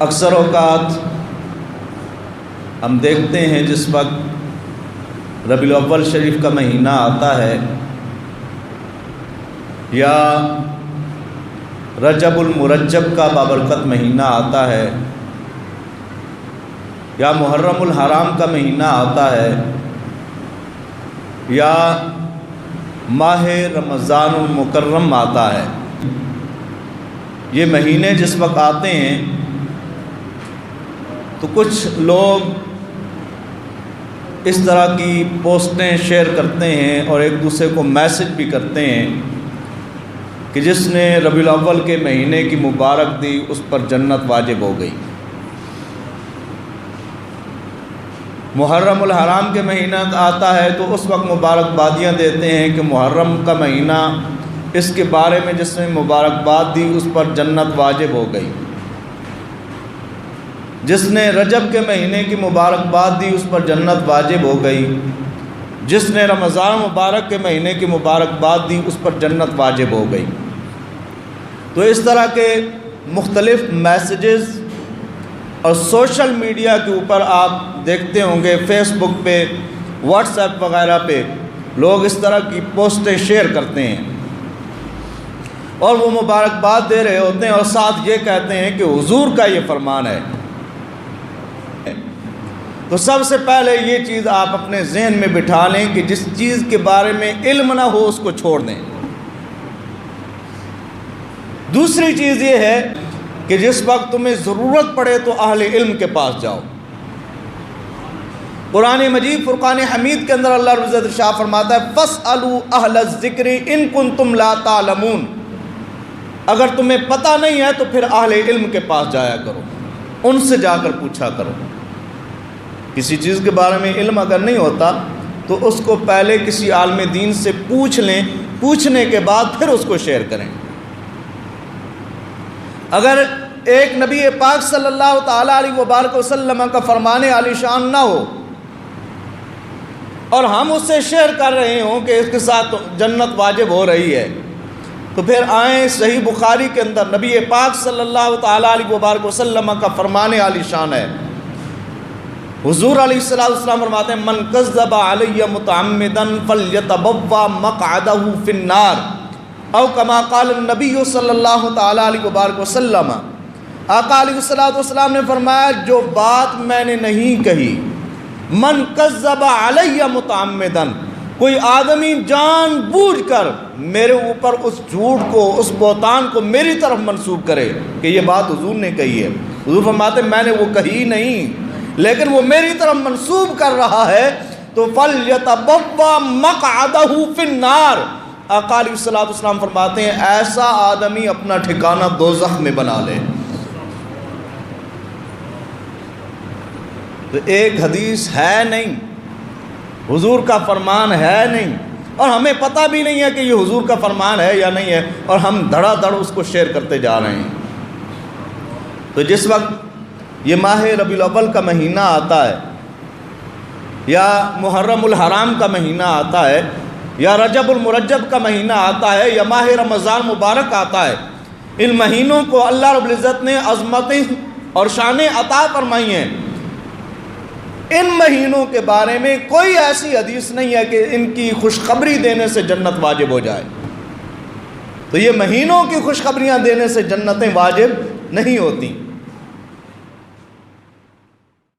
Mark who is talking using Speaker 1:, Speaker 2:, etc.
Speaker 1: اکثر اوقات ہم دیکھتے ہیں جس وقت ربیع الاول شریف کا مہینہ آتا ہے یا رجب المرجب کا بابرکت مہینہ آتا ہے یا محرم الحرام کا مہینہ آتا ہے یا ماہ رمضان المکرم آتا ہے، یہ مہینے جس وقت آتے ہیں تو کچھ لوگ اس طرح کی پوسٹیں شیئر کرتے ہیں اور ایک دوسرے کو میسج بھی کرتے ہیں کہ جس نے ربیع الاول کے مہینے کی مبارک دی اس پر جنت واجب ہو گئی۔ محرم الحرام کے مہینہ آتا ہے تو اس وقت مبارکبادیاں دیتے ہیں کہ محرم کا مہینہ اس کے بارے میں جس نے مبارکباد دی اس پر جنت واجب ہو گئی، جس نے رجب کے مہینے کی مبارکباد دی اس پر جنت واجب ہو گئی، جس نے رمضان مبارک کے مہینے کی مبارکباد دی اس پر جنت واجب ہو گئی۔ تو اس طرح کے مختلف میسیجز اور سوشل میڈیا کے اوپر آپ دیکھتے ہوں گے، فیس بک پہ، واٹس ایپ وغیرہ پہ لوگ اس طرح کی پوسٹیں شیئر کرتے ہیں اور وہ مبارکباد دے رہے ہوتے ہیں اور ساتھ یہ کہتے ہیں کہ حضور کا یہ فرمان ہے۔ تو سب سے پہلے یہ چیز آپ اپنے ذہن میں بٹھا لیں کہ جس چیز کے بارے میں علم نہ ہو اس کو چھوڑ دیں۔ دوسری چیز یہ ہے کہ جس وقت تمہیں ضرورت پڑے تو اہل علم کے پاس جاؤ۔ قرآن مجید فرقان حمید کے اندر اللہ رب العزت ارشاد فرماتا ہے فَاسْأَلُوا أَهْلَ الذِّكْرِ إِن كُنتُمْ لَا تَعْلَمُونَ، اگر تمہیں پتہ نہیں ہے تو پھر اہل علم کے پاس جایا کرو، ان سے جا کر پوچھا کرو۔ کسی چیز کے بارے میں علم اگر نہیں ہوتا تو اس کو پہلے کسی عالم دین سے پوچھ لیں، پوچھنے کے بعد پھر اس کو شیئر کریں۔ اگر ایک نبی پاک صلی اللہ تعالیٰ علیہ وبارک وسلم کا فرمان عالی شان نہ ہو اور ہم اس سے شیئر کر رہے ہوں کہ اس کے ساتھ جنت واجب ہو رہی ہے، تو پھر آئیں صحیح بخاری کے اندر نبی پاک صلی اللہ تعالیٰ علیہ وبارک وسلم کا فرمان عالی شان ہے۔ حضور علیہ السلام فرماتے ہیں من کذب علی متعمدا فلیتبوأ مقعدہ فی النار، او کما قال النبی صلی اللہ تعالیٰ علیہ وبارک وسلم۔ آقا علیہ السلام نے فرمایا جو بات میں نے نہیں کہی، من کذب علی متعمدا، کوئی آدمی جان بوجھ کر میرے اوپر اس جھوٹ کو، اس بہتان کو میری طرف منسوب کرے کہ یہ بات حضور نے کہی ہے، حضور فرماتے ہیں میں نے وہ کہی نہیں لیکن وہ میری طرف منسوب کر رہا ہے، تو فَلْيَتَبَوَّأْ مَقْعَدَهُ فِي النَّارِ، آقا علیہ السلام فرماتے ہیں ایسا آدمی اپنا ٹھکانہ دوزخ میں بنا لے۔ تو ایک حدیث ہے نہیں، حضور کا فرمان ہے نہیں، اور ہمیں پتہ بھی نہیں ہے کہ یہ حضور کا فرمان ہے یا نہیں ہے، اور ہم دھڑا دھڑ اس کو شیئر کرتے جا رہے ہیں۔ تو جس وقت یہ ماہ ربیع الاول کا مہینہ آتا ہے یا محرم الحرام کا مہینہ آتا ہے یا رجب المرجب کا مہینہ آتا ہے یا ماہ رمضان مبارک آتا ہے، ان مہینوں کو اللہ رب العزت نے عظمتیں اور شانیں عطا فرمائی ہیں۔ ان مہینوں کے بارے میں کوئی ایسی حدیث نہیں ہے کہ ان کی خوشخبری دینے سے جنت واجب ہو جائے۔ تو یہ مہینوں کی خوشخبریاں دینے سے جنتیں واجب نہیں ہوتی۔